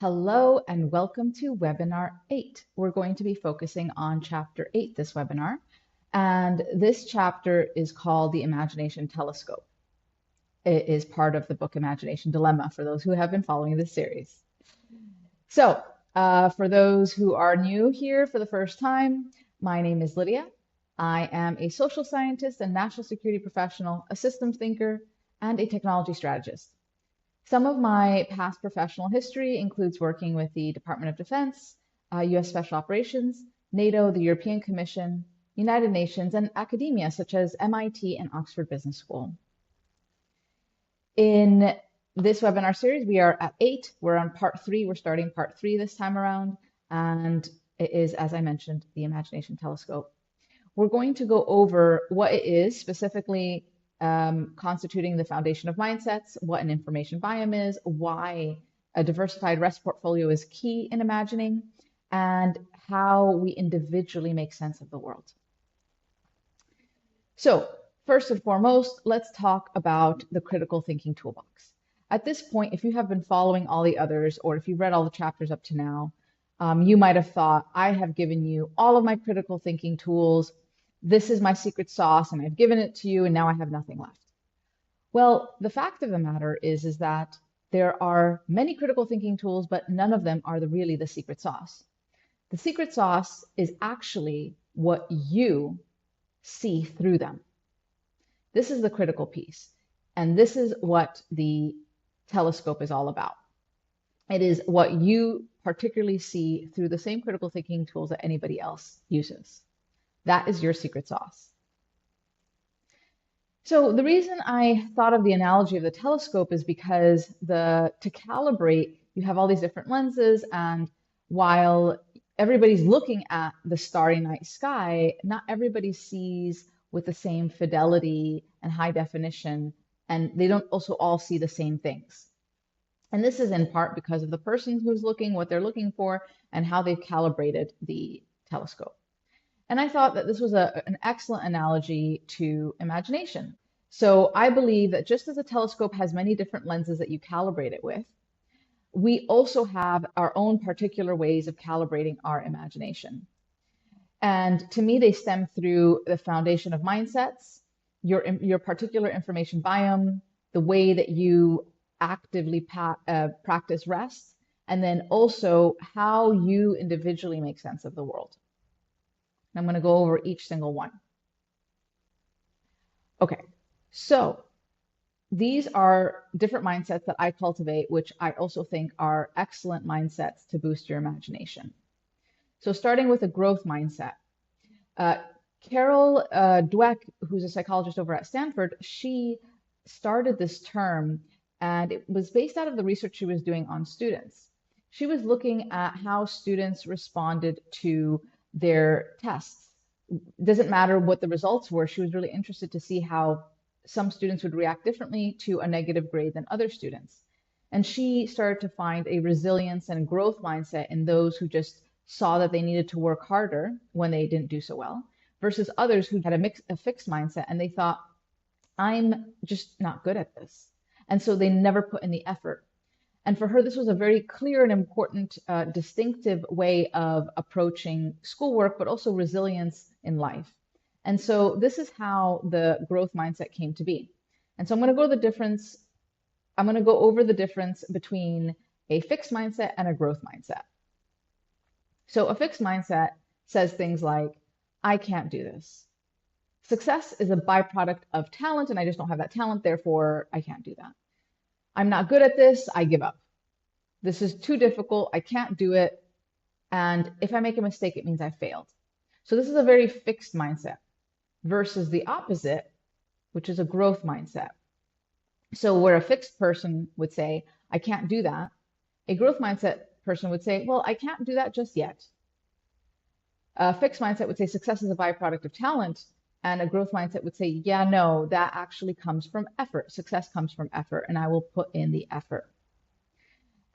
Hello and welcome to webinar 8. We're going to be focusing on chapter 8 this webinar, and this chapter is called the Imagination Telescope. It is part of the book Imagination Dilemma for those who have been following this series. So, for those who are new here for the first time, my name is Lydia. I am a social scientist and national security professional, a systems thinker, and a technology strategist. Some of my past professional history includes working with the Department of Defense, US Special Operations, NATO, the European Commission, United Nations, and academia such as MIT and Oxford Business School. In this webinar series, we are at 8. We're on part 3. We're starting part 3 this time around, and it is, as I mentioned, the Imagination Telescope. We're going to go over what it is, specifically constituting the foundation of mindsets, what an information biome is, why a diversified rest portfolio is key in imagining, and how we individually make sense of the world. So first and foremost, let's talk about the critical thinking toolbox. At this point, if you have been following all the others, or if you've read all the chapters up to now, you might have thought, I have given you all of my critical thinking tools. This is my secret sauce, and I've given it to you, and now I have nothing left. Well, the fact of the matter is that there are many critical thinking tools, but none of them are really the secret sauce. The secret sauce is actually what you see through them. This is the critical piece, and this is what the telescope is all about. It is what you particularly see through the same critical thinking tools that anybody else uses. That is your secret sauce. So the reason I thought of the analogy of the telescope is because to calibrate, you have all these different lenses, and while everybody's looking at the starry night sky, not everybody sees with the same fidelity and high definition, and they don't also all see the same things. And this is in part because of the person who's looking, what they're looking for, and how they've calibrated the telescope. And I thought that this was an excellent analogy to imagination. So I believe that just as a telescope has many different lenses that you calibrate it with, we also have our own particular ways of calibrating our imagination. And to me, they stem through the foundation of mindsets, your particular information biome, the way that you actively practice rest, and then also how you individually make sense of the world. I'm going to go over each single one. Okay, so these are different mindsets that I cultivate, which I also think are excellent mindsets to boost your imagination. So starting with a growth mindset. Carol Dweck, who's a psychologist over at Stanford, she started this term, and it was based out of the research she was doing on students. She was looking at how students responded to their tests. Doesn't matter what the results were. She was really interested to see how some students would react differently to a negative grade than other students. And she started to find a resilience and growth mindset in those who just saw that they needed to work harder when they didn't do so well, versus others who had a fixed mindset and they thought, I'm just not good at this. And so they never put in the effort. And for her, this was a very clear and important, distinctive way of approaching schoolwork, but also resilience in life. And so this is how the growth mindset came to be. And so I'm going to go over the difference between a fixed mindset and a growth mindset. So a fixed mindset says things like, I can't do this. Success is a byproduct of talent, and I just don't have that talent, therefore I can't do that. I'm not good at this, I give up. This is too difficult, I can't do it, and if I make a mistake, it means I failed. So this is a very fixed mindset versus the opposite, which is a growth mindset. So where a fixed person would say, I can't do that, a growth mindset person would say, well, I can't do that just yet. A fixed mindset would say success is a byproduct of talent, and a growth mindset would say, yeah, no, that actually comes from effort. Success comes from effort, and I will put in the effort.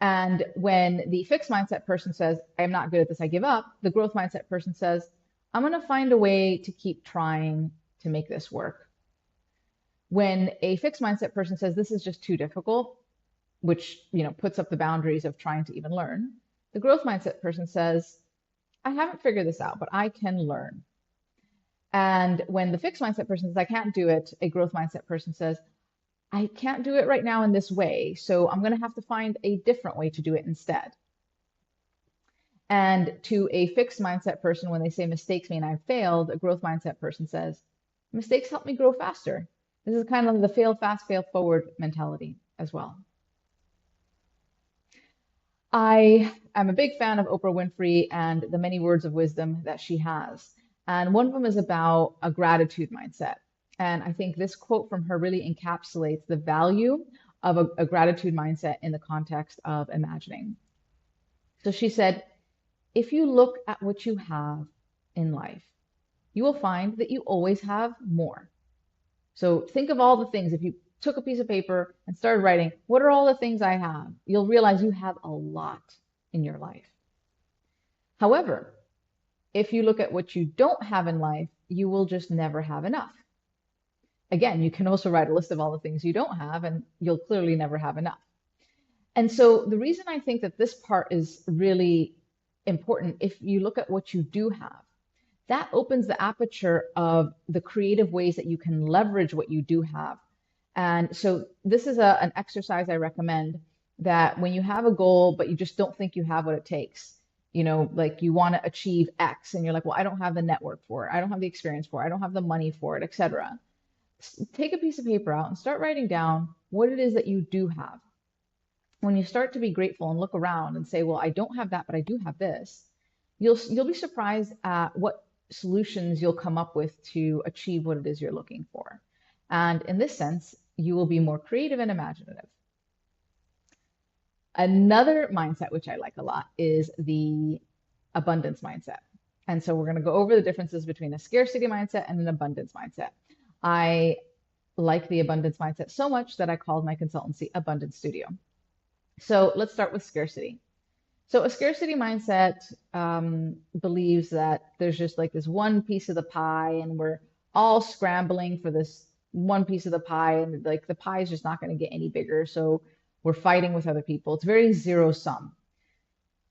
And when the fixed mindset person says, I'm not good at this, I give up, the growth mindset person says, I'm going to find a way to keep trying to make this work. When a fixed mindset person says, this is just too difficult, which, puts up the boundaries of trying to even learn. The growth mindset person says, I haven't figured this out, but I can learn. And when the fixed mindset person says, I can't do it, a growth mindset person says, I can't do it right now in this way, so I'm going to have to find a different way to do it instead. And to a fixed mindset person, when they say mistakes mean I've failed, a growth mindset person says, mistakes help me grow faster. This is kind of the fail fast, fail forward mentality as well. I am a big fan of Oprah Winfrey and the many words of wisdom that she has. And one of them is about a gratitude mindset. And I think this quote from her really encapsulates the value of a gratitude mindset in the context of imagining. So she said, if you look at what you have in life, you will find that you always have more. So think of all the things. If you took a piece of paper and started writing, what are all the things I have? You'll realize you have a lot in your life. However, if you look at what you don't have in life, you will just never have enough. Again, you can also write a list of all the things you don't have, and you'll clearly never have enough. And so the reason I think that this part is really important, if you look at what you do have, that opens the aperture of the creative ways that you can leverage what you do have. And so this is an exercise I recommend, that when you have a goal, but you just don't think you have what it takes, like you want to achieve X and you're like, well, I don't have the network for it. I don't have the experience for it. I don't have the money for it, etc. Take a piece of paper out and start writing down what it is that you do have. When you start to be grateful and look around and say, well, I don't have that, but I do have this, you'll be surprised at what solutions you'll come up with to achieve what it is you're looking for. And in this sense, you will be more creative and imaginative. Another mindset, which I like a lot, is the abundance mindset. And so we're going to go over the differences between a scarcity mindset and an abundance mindset. I like the abundance mindset so much that I called my consultancy Abundance Studio. So let's start with scarcity. So a scarcity mindset believes that there's just like this one piece of the pie, and we're all scrambling for this one piece of the pie, and like the pie is just not going to get any bigger. So we're fighting with other people. It's very zero sum.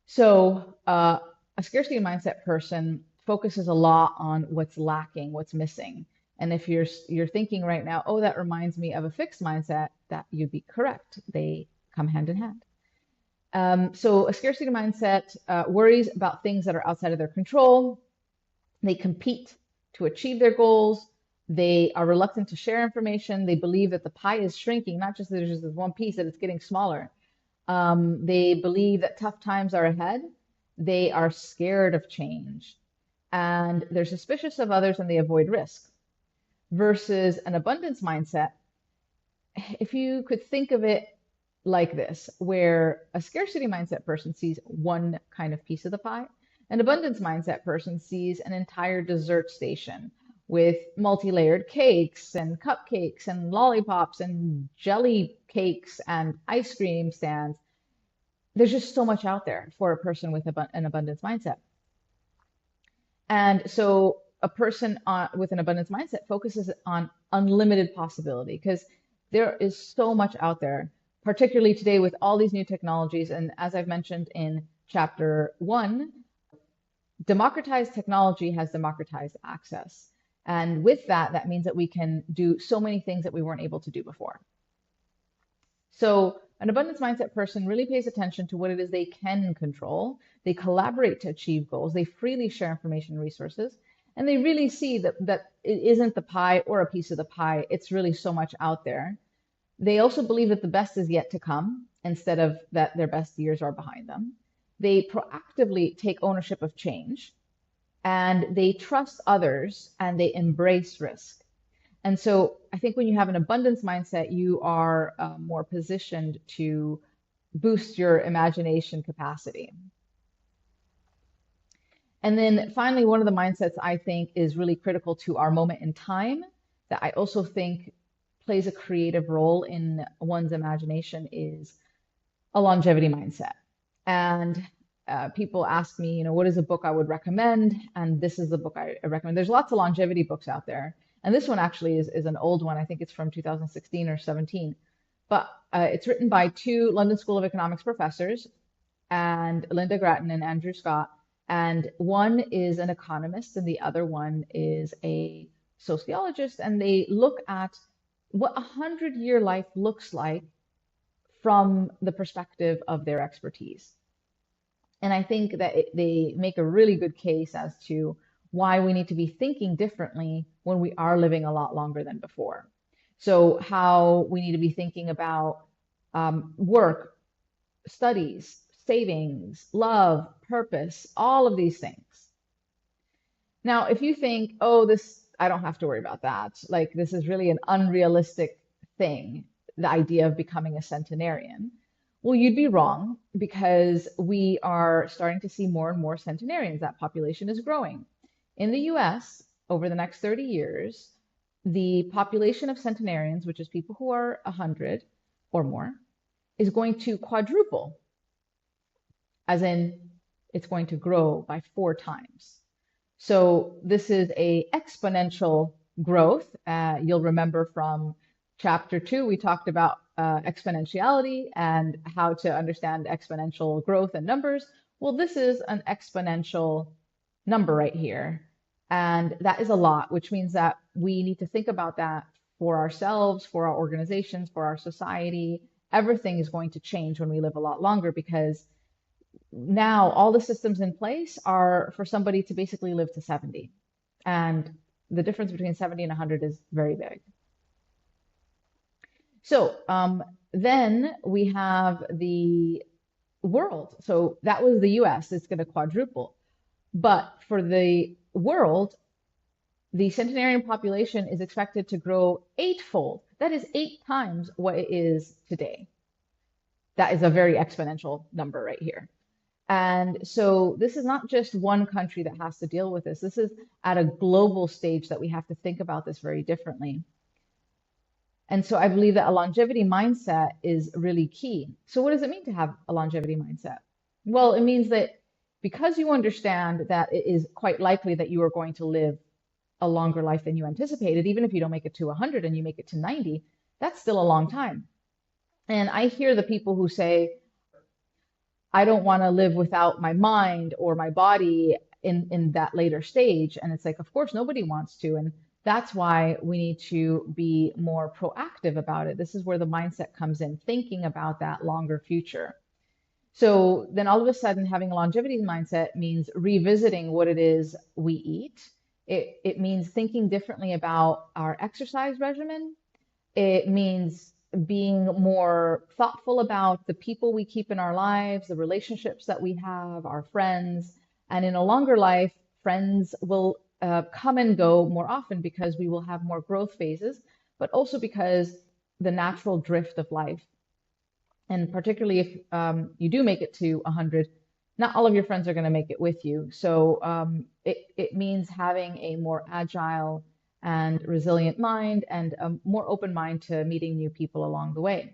So a scarcity mindset person focuses a lot on what's lacking, what's missing. And if you're thinking right now, oh, that reminds me of a fixed mindset, that you'd be correct. They come hand in hand. So a scarcity mindset worries about things that are outside of their control. They compete to achieve their goals. They are reluctant to share information. They believe that the pie is shrinking, not just that there's just this one piece, that it's getting smaller. They believe that tough times are ahead. They are scared of change. And they're suspicious of others, and they avoid risk. Versus an abundance mindset, if you could think of it like this, where a scarcity mindset person sees one kind of piece of the pie, an abundance mindset person sees an entire dessert station with multi-layered cakes and cupcakes and lollipops and jelly cakes and ice cream stands. There's just so much out there for a person with an abundance mindset. And so a person with an abundance mindset focuses on unlimited possibility, because there is so much out there, particularly today with all these new technologies. And as I've mentioned in chapter 1, democratized technology has democratized access. And with that, that means that we can do so many things that we weren't able to do before. So an abundance mindset person really pays attention to what it is they can control. They collaborate to achieve goals. They freely share information and resources. And they really see that it isn't the pie or a piece of the pie. It's really so much out there. They also believe that the best is yet to come, instead of that their best years are behind them. They proactively take ownership of change, and they trust others, and they embrace risk. And so I think when you have an abundance mindset, you are more positioned to boost your imagination capacity. And then finally, one of the mindsets I think is really critical to our moment in time, that I also think plays a creative role in one's imagination, is a longevity mindset. And people ask me, what is a book I would recommend? And this is the book I recommend. There's lots of longevity books out there. And this one actually is an old one. I think it's from 2016 or 17. but it's written by two London School of Economics professors, and Linda Grattan and Andrew Scott. And one is an economist and the other one is a sociologist. And they look at what a 100-year life looks like from the perspective of their expertise. And I think that they make a really good case as to why we need to be thinking differently when we are living a lot longer than before. So how we need to be thinking about work, studies, savings, love, purpose, all of these things. Now, if you think, oh, I don't have to worry about that, like this is really an unrealistic thing, the idea of becoming a centenarian, well, you'd be wrong because we are starting to see more and more centenarians. That population is growing. In the US, over the next 30 years, the population of centenarians, which is people who are 100 or more, is going to quadruple, as in it's going to grow by 4 times. So this is a exponential growth. You'll remember from chapter 2, we talked about exponentiality and how to understand exponential growth and numbers. Well, this is an exponential number right here. And that is a lot, which means that we need to think about that for ourselves, for our organizations, for our society. Everything is going to change when we live a lot longer because now all the systems in place are for somebody to basically live to 70. And the difference between 70 and 100 is very big. So then we have the world. So that was the US, it's going to quadruple. But for the world, the centenarian population is expected to grow 8-fold. That is 8 times what it is today. That is a very exponential number right here. And so this is not just one country that has to deal with this. This is at a global stage that we have to think about this very differently. And so I believe that a longevity mindset is really key. So what does it mean to have a longevity mindset? Well, it means that because you understand that it is quite likely that you are going to live a longer life than you anticipated, even if you don't make it to 100 and you make it to 90, that's still a long time. And I hear the people who say, I don't want to live without my mind or my body in that later stage. And it's like, of course, nobody wants to. And that's why we need to be more proactive about it. This is where the mindset comes in, thinking about that longer future. So then all of a sudden, having a longevity mindset means revisiting what it is we eat. It means thinking differently about our exercise regimen. It means being more thoughtful about the people we keep in our lives, the relationships that we have, our friends. And in a longer life, friends will come and go more often because we will have more growth phases, but also because the natural drift of life. And particularly if you do make it to 100, not all of your friends are going to make it with you. So it means having a more agile and resilient mind and a more open mind to meeting new people along the way.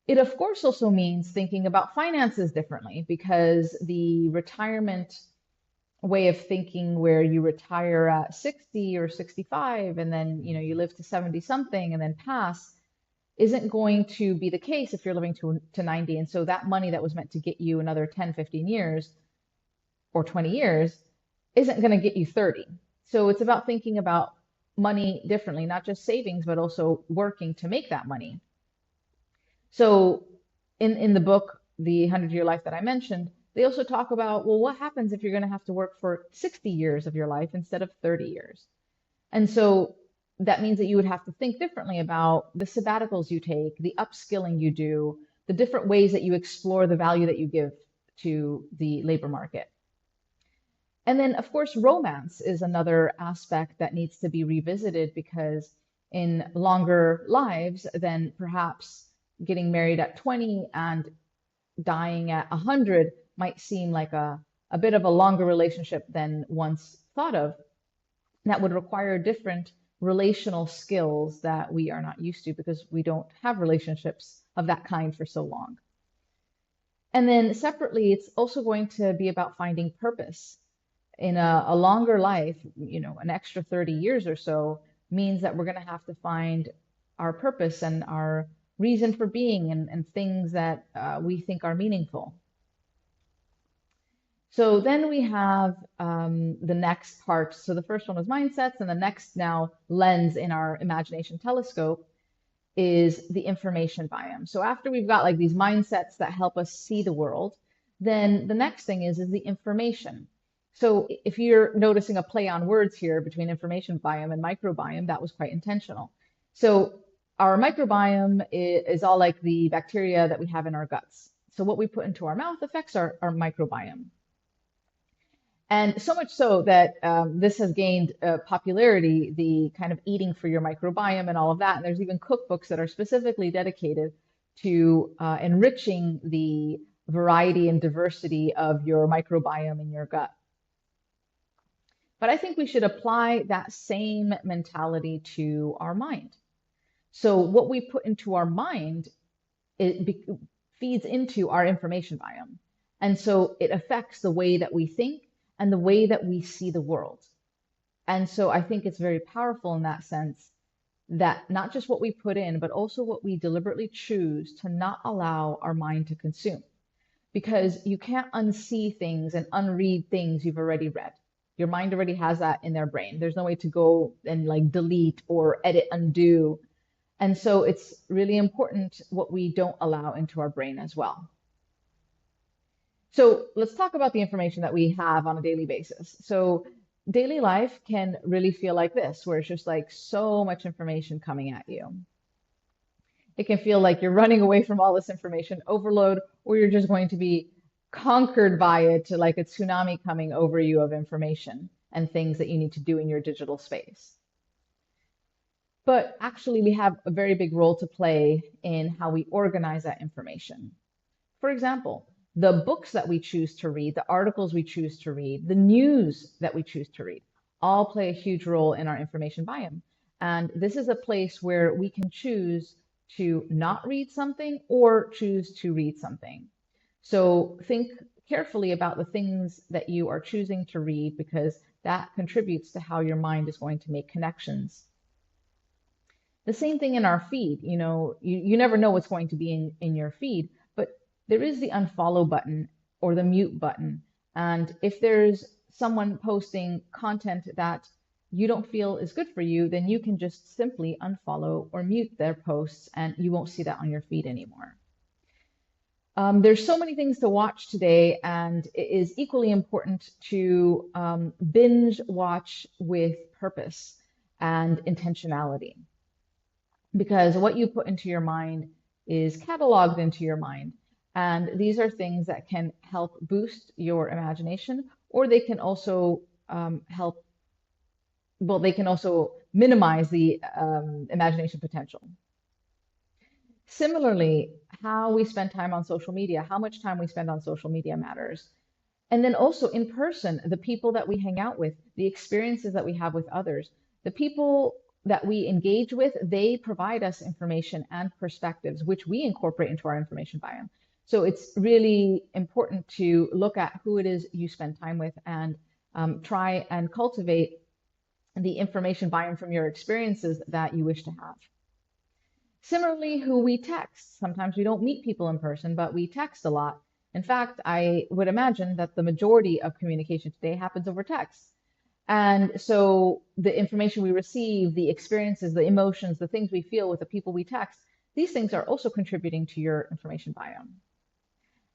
It, of course, also means thinking about finances differently because the retirement way of thinking where you retire at 60 or 65 and then you live to 70 something and then pass isn't going to be the case if you're living to 90. And so that money that was meant to get you another 10, 15 years or 20 years isn't going to get you 30. So it's about thinking about money differently, not just savings, but also working to make that money. So in the book, The 100-Year Life that I mentioned, they also talk about, well, what happens if you're going to have to work for 60 years of your life instead of 30 years? And so that means that you would have to think differently about the sabbaticals you take, the upskilling you do, the different ways that you explore the value that you give to the labor market. And then, of course, romance is another aspect that needs to be revisited because in longer lives, then perhaps getting married at 20 and dying at 100 might seem like a bit of a longer relationship than once thought of. That would require different relational skills that we are not used to because we don't have relationships of that kind for so long. And then separately, it's also going to be about finding purpose. In a longer life, an extra 30 years or so means that we're going to have to find our purpose and our reason for being and things that we think are meaningful. So then we have the next part. So the first one was mindsets, and the next now lens in our imagination telescope is the information biome. So after we've got like these mindsets that help us see the world, then the next thing is the information. So if you're noticing a play on words here between information biome and microbiome, that was quite intentional. So our microbiome is all like the bacteria that we have in our guts. So what we put into our mouth affects our microbiome. And so much so that this has gained popularity, the kind of eating for your microbiome and all of that. And there's even cookbooks that are specifically dedicated to enriching the variety and diversity of your microbiome in your gut. But I think we should apply that same mentality to our mind. So what we put into our mind, feeds into our information biome. And so it affects the way that we think and the way that we see the world. And so I think it's very powerful in that sense, that not just what we put in, but also what we deliberately choose to not allow our mind to consume. Because you can't unsee things and unread things you've already read. Your mind already has that in their brain. There's no way to go and like delete or edit, undo. And so it's really important what we don't allow into our brain as well. So let's talk about the information that we have on a daily basis. So daily life can really feel like this, where it's just like so much information coming at you. It can feel like you're running away from all this information overload, or you're just going to be conquered by it, like a tsunami coming over you of information and things that you need to do in your digital space. But actually, we have a very big role to play in how we organize that information. For example, the books that we choose to read, the articles we choose to read, the news that we choose to read, all play a huge role in our information biome. And this is a place where we can choose to not read something or choose to read something. So think carefully about the things that you are choosing to read, because that contributes to how your mind is going to make connections. The same thing in our feed. You never know what's going to be in your feed, but there is the unfollow button or the mute button. And if there's someone posting content that you don't feel is good for you, then you can just simply unfollow or mute their posts and you won't see that on your feed anymore. There's so many things to watch today, and it is equally important to binge watch with purpose and intentionality. Because what you put into your mind is cataloged into your mind. And these are things that can help boost your imagination, or they can also they can also minimize the imagination potential. Similarly, how we spend time on social media, how much time we spend on social media matters. And then also in person, the people that we hang out with, the experiences that we have with others, the people that we engage with, they provide us information and perspectives, which we incorporate into our information biome. So it's really important to look at who it is you spend time with and try and cultivate the information biome from your experiences that you wish to have. Similarly, who we text. Sometimes we don't meet people in person, but we text a lot. In fact, I would imagine that the majority of communication today happens over text. And so the information we receive, the experiences, the emotions, the things we feel with the people we text, these things are also contributing to your information biome.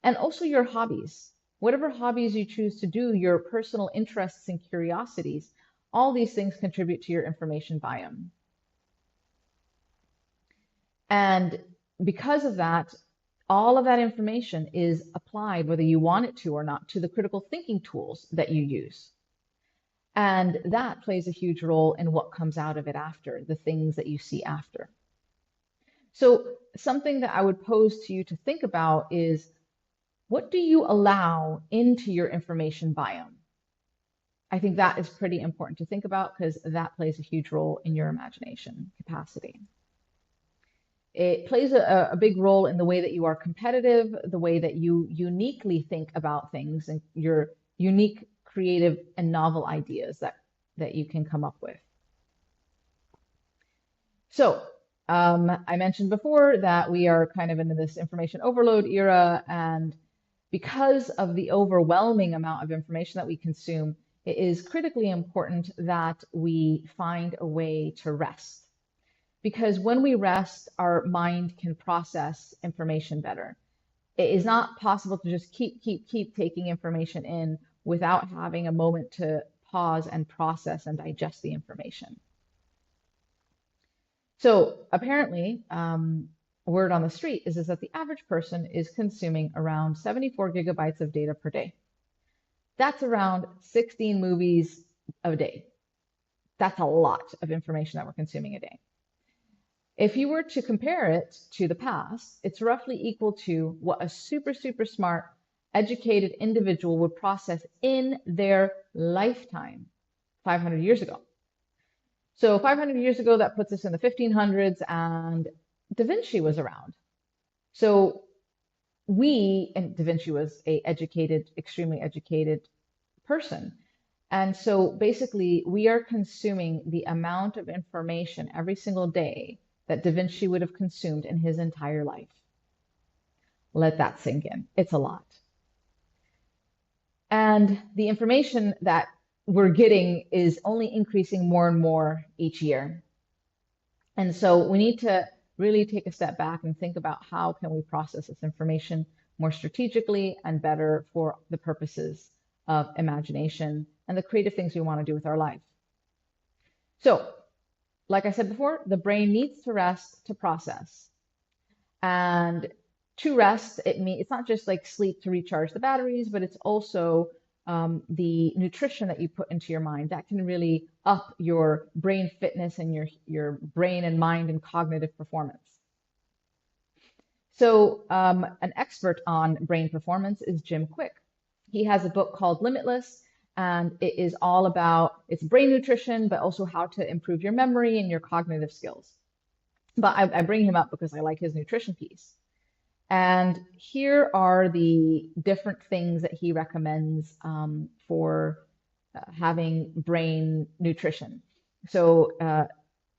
And also your hobbies. Whatever hobbies you choose to do, your personal interests and curiosities, all these things contribute to your information biome. And because of that, all of that information is applied, whether you want it to or not, to the critical thinking tools that you use. And that plays a huge role in what comes out of it after, the things that you see after. So something that I would pose to you to think about is, what do you allow into your information biome? I think that is pretty important to think about, because that plays a huge role in your imagination capacity. It plays a big role in the way that you are competitive, the way that you uniquely think about things, and your unique, creative, and novel ideas that you can come up with. So I mentioned before that we are kind of in this information overload era, and because of the overwhelming amount of information that we consume, it is critically important that we find a way to rest. Because when we rest, our mind can process information better. It is not possible to just keep taking information in without having a moment to pause and process and digest the information. So apparently, word on the street is that the average person is consuming around 74 gigabytes of data per day. That's around 16 movies a day. That's a lot of information that we're consuming a day. If you were to compare it to the past, it's roughly equal to what a super smart, educated individual would process in their lifetime 500 years ago. So 500 years ago, that puts us in the 1500s, and Da Vinci was around. So and Da Vinci was a educated, extremely educated person. And so basically, we are consuming the amount of information every single day that Da Vinci would have consumed in his entire life. Let that sink in. It's a lot. And the information that we're getting is only increasing more and more each year. And so we need to really take a step back and think about how can we process this information more strategically and better for the purposes of imagination and the creative things we want to do with our life. So, like I said before, the brain needs to rest to process. And to rest, it's not just like sleep to recharge the batteries, but it's also the nutrition that you put into your mind that can really up your brain fitness and your brain and mind and cognitive performance. So an expert on brain performance is Jim Quick. He has a book called Limitless, and it is all about it's brain nutrition, but also how to improve your memory and your cognitive skills. But I bring him up because I like his nutrition piece. And here are the different things that he recommends for having brain nutrition. So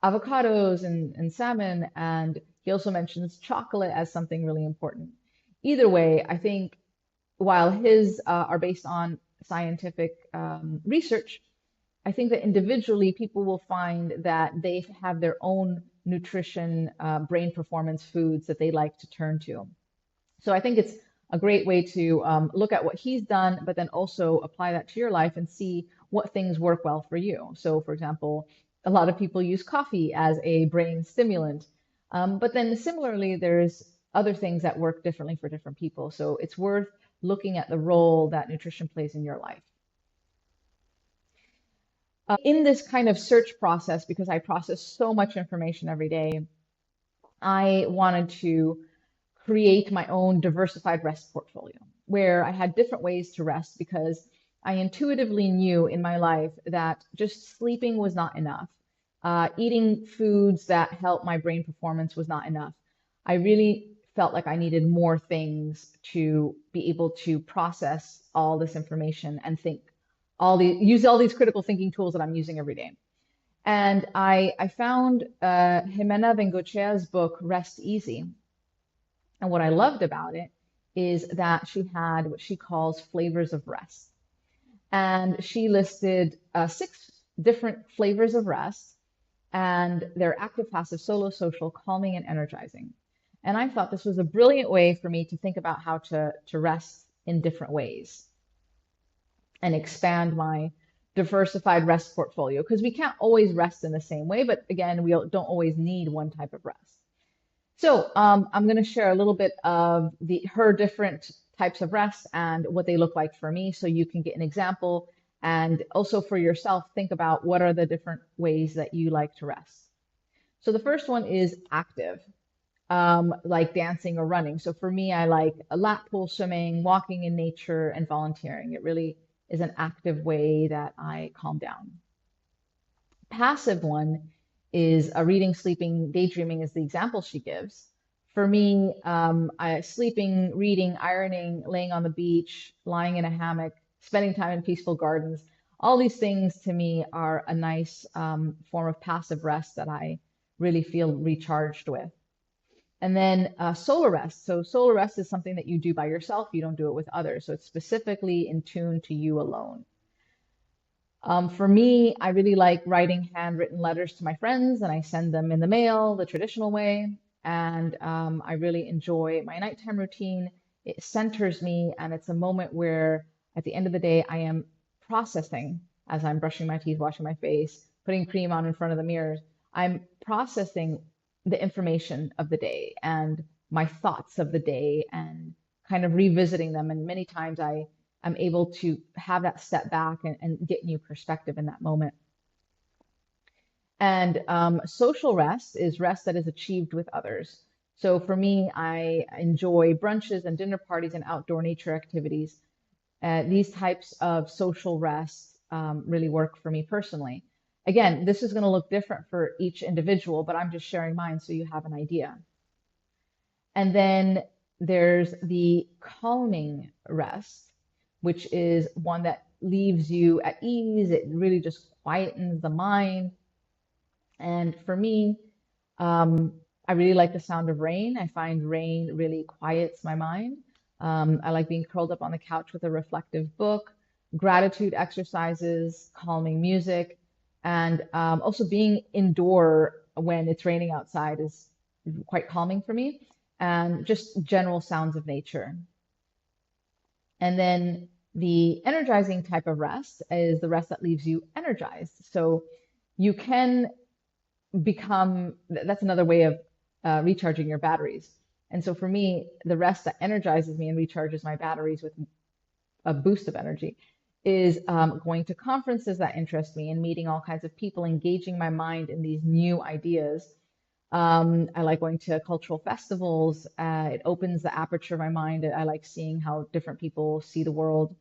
avocados and salmon, and he also mentions chocolate as something really important. Either way, I think while his are based on scientific research, I think that individually people will find that they have their own nutrition, brain performance foods that they like to turn to. So I think it's a great way to look at what he's done, but then also apply that to your life and see what things work well for you. So for example, a lot of people use coffee as a brain stimulant, but then similarly, there's other things that work differently for different people. So it's worth looking at the role that nutrition plays in your life. In this kind of search process, because I process so much information every day, I wanted to create my own diversified rest portfolio where I had different ways to rest because I intuitively knew in my life that just sleeping was not enough. Eating foods that help my brain performance was not enough. I really felt like I needed more things to be able to process all this information and use all these critical thinking tools that I'm using every day. And I found Jimena Bengochea's book, Rest Easy. And what I loved about it is that she had what she calls flavors of rest. And she listed 6 different flavors of rest, and they're active, passive, solo, social, calming, and energizing. And I thought this was a brilliant way for me to think about how to rest in different ways and expand my diversified rest portfolio, because we can't always rest in the same way, but again, we don't always need one type of rest. So I'm going to share a little bit of her different types of rest and what they look like for me so you can get an example, and also for yourself, think about what are the different ways that you like to rest. So the first one is active, like dancing or running. So for me, I like a lap pool swimming, walking in nature, and volunteering. It really is an active way that I calm down. Passive one is reading, sleeping, daydreaming is the example she gives. For me, sleeping, reading, ironing, laying on the beach, lying in a hammock, spending time in peaceful gardens, all these things to me are a nice form of passive rest that I really feel recharged with. And then solar rest. So solar rest is something that you do by yourself. You don't do it with others. So it's specifically in tune to you alone. For me, I really like writing handwritten letters to my friends, and I send them in the mail the traditional way. And I really enjoy my nighttime routine. It centers me, and it's a moment where, at the end of the day, I am processing as I'm brushing my teeth, washing my face, putting cream on in front of the mirror. I'm processing the information of the day and my thoughts of the day and kind of revisiting them. And many times I'm able to have that step back and get new perspective in that moment. And social rest is rest that is achieved with others. So for me, I enjoy brunches and dinner parties and outdoor nature activities. These types of social rest really work for me personally. Again, this is going to look different for each individual, but I'm just sharing mine so you have an idea. And then there's the calming rest, which is one that leaves you at ease. It really just quietens the mind. And for me, I really like the sound of rain. I find rain really quiets my mind. I like being curled up on the couch with a reflective book, gratitude exercises, calming music, and also being indoor when it's raining outside is quite calming for me, and just general sounds of nature. And then the energizing type of rest is the rest that leaves you energized. So you can become, that's another way of recharging your batteries. And so for me, the rest that energizes me and recharges my batteries with a boost of energy is going to conferences that interest me and meeting all kinds of people, engaging my mind in these new ideas. I like going to cultural festivals. It opens the aperture of my mind. I like seeing how different people see the world.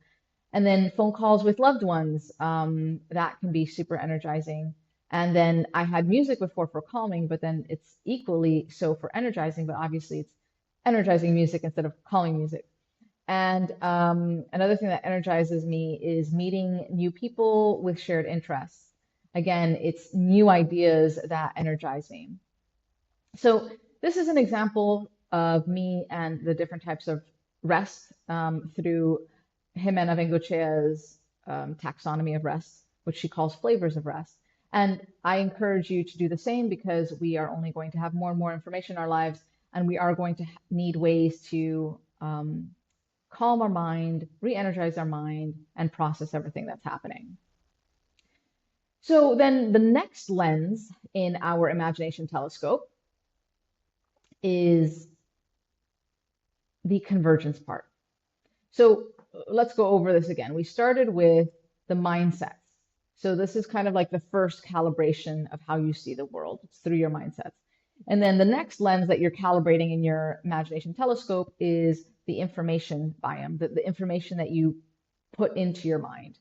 And then phone calls with loved ones, that can be super energizing. And then I had music before for calming, but then it's equally so for energizing, but obviously it's energizing music instead of calming music. And another thing that energizes me is meeting new people with shared interests. Again, it's new ideas that energize me. So this is an example of me and the different types of rest through Jimena Bengochea's taxonomy of rest, which she calls flavors of rest. And I encourage you to do the same because we are only going to have more and more information in our lives, and we are going to need ways to calm our mind, re-energize our mind, and process everything that's happening. So then the next lens in our imagination telescope is the convergence part. So let's go over this again. We started with the mindsets. So this is kind of like the first calibration of how you see the world. It's through your mindsets. And then the next lens that you're calibrating in your imagination telescope is the information biome, the information that you put into your mind.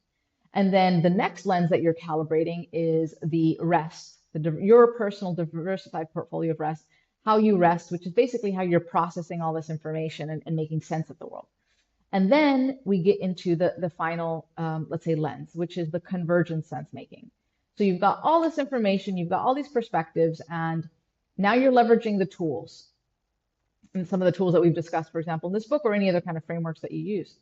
And then the next lens that you're calibrating is the rest, your personal diversified portfolio of rest, how you rest, which is basically how you're processing all this information and making sense of the world. And then we get into the final, let's say, lens, which is the convergent sense making. So you've got all this information, you've got all these perspectives, and now you're leveraging the tools. And some of the tools that we've discussed, for example, in this book or any other kind of frameworks that you use.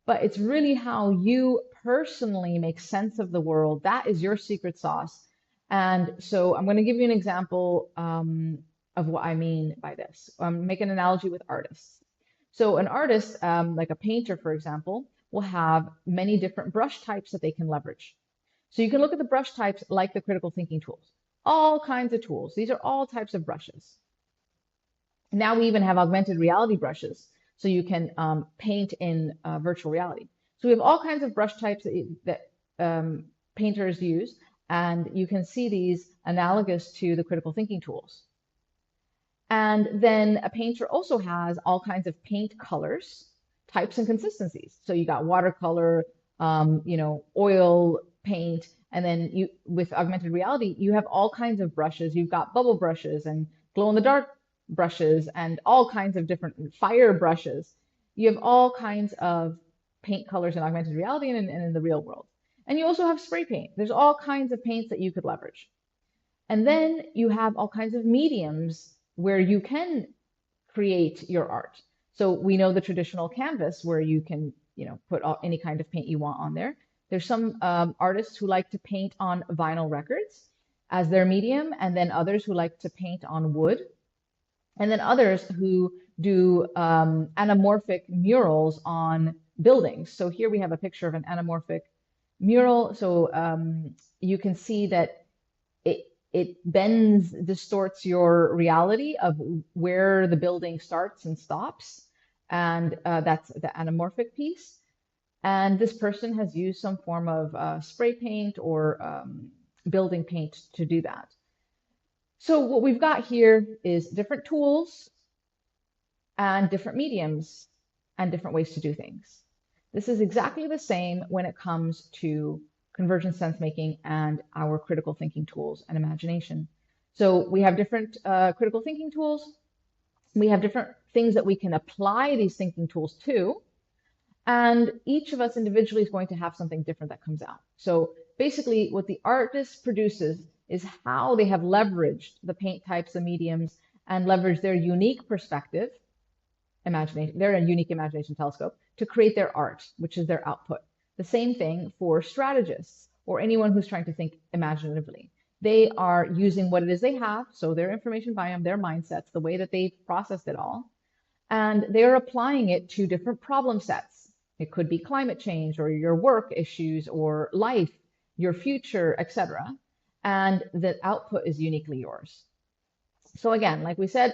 But it's really how you personally make sense of the world. That is your secret sauce. And so I'm going to give you an example of what I mean by this. Make an analogy with artists. So an artist, like a painter, for example, will have many different brush types that they can leverage. So you can look at the brush types like the critical thinking tools, all kinds of tools. These are all types of brushes. Now we even have augmented reality brushes, so you can paint in virtual reality. So we have all kinds of brush types that painters use, and you can see these analogous to the critical thinking tools. And then a painter also has all kinds of paint colors, types, and consistencies. So you got watercolor, oil paint, and then you, with augmented reality, you have all kinds of brushes. You've got bubble brushes and glow in the dark brushes and all kinds of different fire brushes. You have all kinds of paint colors in augmented reality and in the real world. And you also have spray paint. There's all kinds of paints that you could leverage. And then you have all kinds of mediums where you can create your art. So we know the traditional canvas where you can, put any kind of paint you want on there. There's some artists who like to paint on vinyl records as their medium, and then others who like to paint on wood, and then others who do anamorphic murals on buildings. So here we have a picture of an anamorphic mural. So you can see that it bends, distorts your reality of where the building starts and stops. And that's the anamorphic piece. And this person has used some form of spray paint or building paint to do that. So what we've got here is different tools and different mediums and different ways to do things. This is exactly the same when it comes to convergent sense making and our critical thinking tools and imagination. So we have different critical thinking tools. We have different things that we can apply these thinking tools to. And each of us individually is going to have something different that comes out. So basically what the artist produces is how they have leveraged the paint types, the mediums, and leveraged their unique perspective, their unique imagination telescope, to create their art, which is their output. The same thing for strategists or anyone who's trying to think imaginatively. They are using what it is they have, so their information biome, their mindsets, the way that they've processed it all, and they're applying it to different problem sets. It could be climate change or your work issues or life, your future, etc. And the output is uniquely yours. So again, like we said,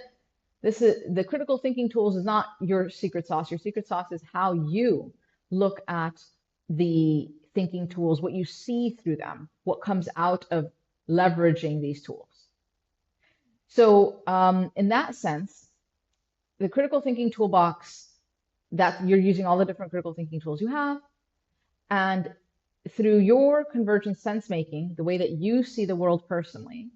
this is the critical thinking tools is not your secret sauce. Your secret sauce is how you look at the thinking tools, what you see through them, what comes out of leveraging these tools. So in that sense, the critical thinking toolbox, that you're using all the different critical thinking tools you have, and through your convergent sense making, the way that you see the world personally,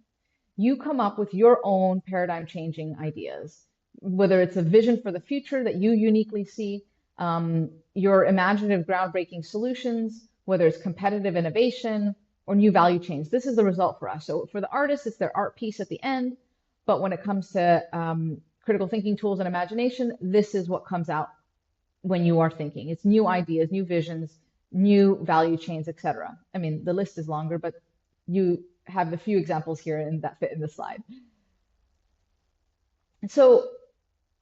you come up with your own paradigm changing ideas, whether it's a vision for the future that you uniquely see, your imaginative groundbreaking solutions, whether it's competitive innovation or new value chains. This is the result for us. So for the artists, it's their art piece at the end. But when it comes to critical thinking tools and imagination, this is what comes out when you are thinking. It's new ideas, new visions, new value chains, etc. I mean, the list is longer, but you have a few examples here and that fit in the slide. So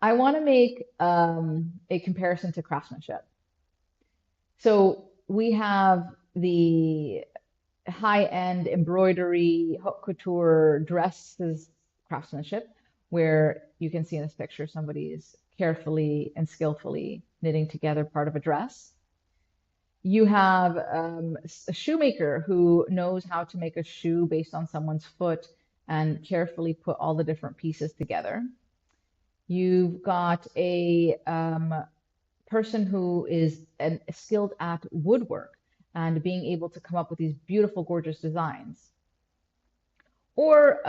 I want to make a comparison to craftsmanship. So we have the high-end embroidery, haute couture dresses craftsmanship, where you can see in this picture somebody is carefully and skillfully knitting together part of a dress. You have a shoemaker who knows how to make a shoe based on someone's foot and carefully put all the different pieces together. You've got a person who is skilled at woodwork and being able to come up with these beautiful, gorgeous designs. Or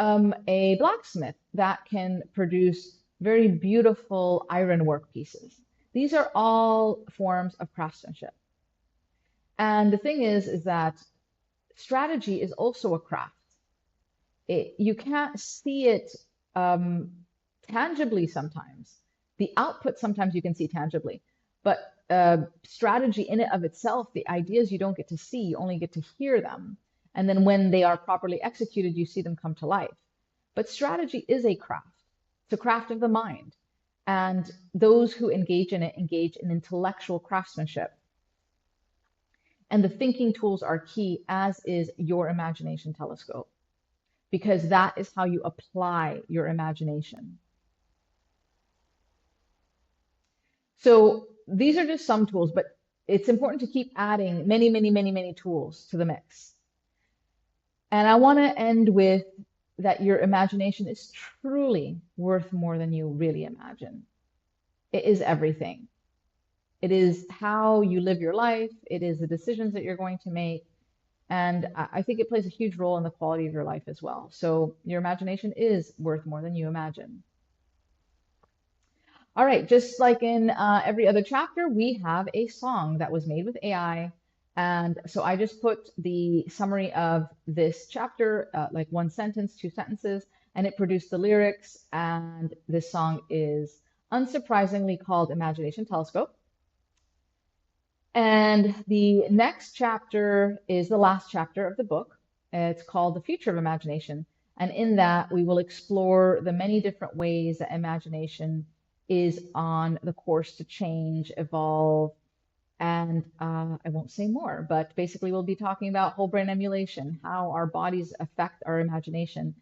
a blacksmith that can produce very beautiful ironwork pieces. These are all forms of craftsmanship. And the thing is that strategy is also a craft. You can't see it tangibly sometimes. The output sometimes you can see tangibly, but strategy in and of itself, the ideas you don't get to see, you only get to hear them. And then when they are properly executed, you see them come to life. But strategy is a craft. It's a craft of the mind. And those who engage in it engage in intellectual craftsmanship. And the thinking tools are key, as is your imagination telescope, because that is how you apply your imagination. So these are just some tools, but it's important to keep adding many, many, many, many tools to the mix. And I want to end with that your imagination is truly worth more than you really imagine. It is everything. It is how you live your life. It is the decisions that you're going to make. And I think it plays a huge role in the quality of your life as well. So your imagination is worth more than you imagine. All right, just like in every other chapter, we have a song that was made with AI And so I just put the summary of this chapter, like one sentence, two sentences, and it produced the lyrics. And this song is unsurprisingly called Imagination Telescope. And the next chapter is the last chapter of the book. It's called The Future of Imagination. And in that, we will explore the many different ways that imagination is on the course to change, evolve, and I won't say more, but basically we'll be talking about whole brain emulation, how our bodies affect our imagination.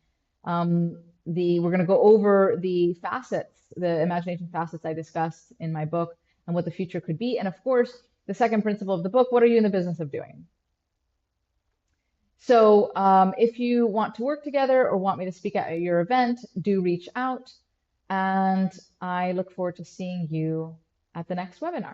We're going to go over the facets, the imagination facets I discussed in my book and what the future could be. And of course, the second principle of the book, what are you in the business of doing? So if you want to work together or want me to speak at your event, do reach out. And I look forward to seeing you at the next webinar.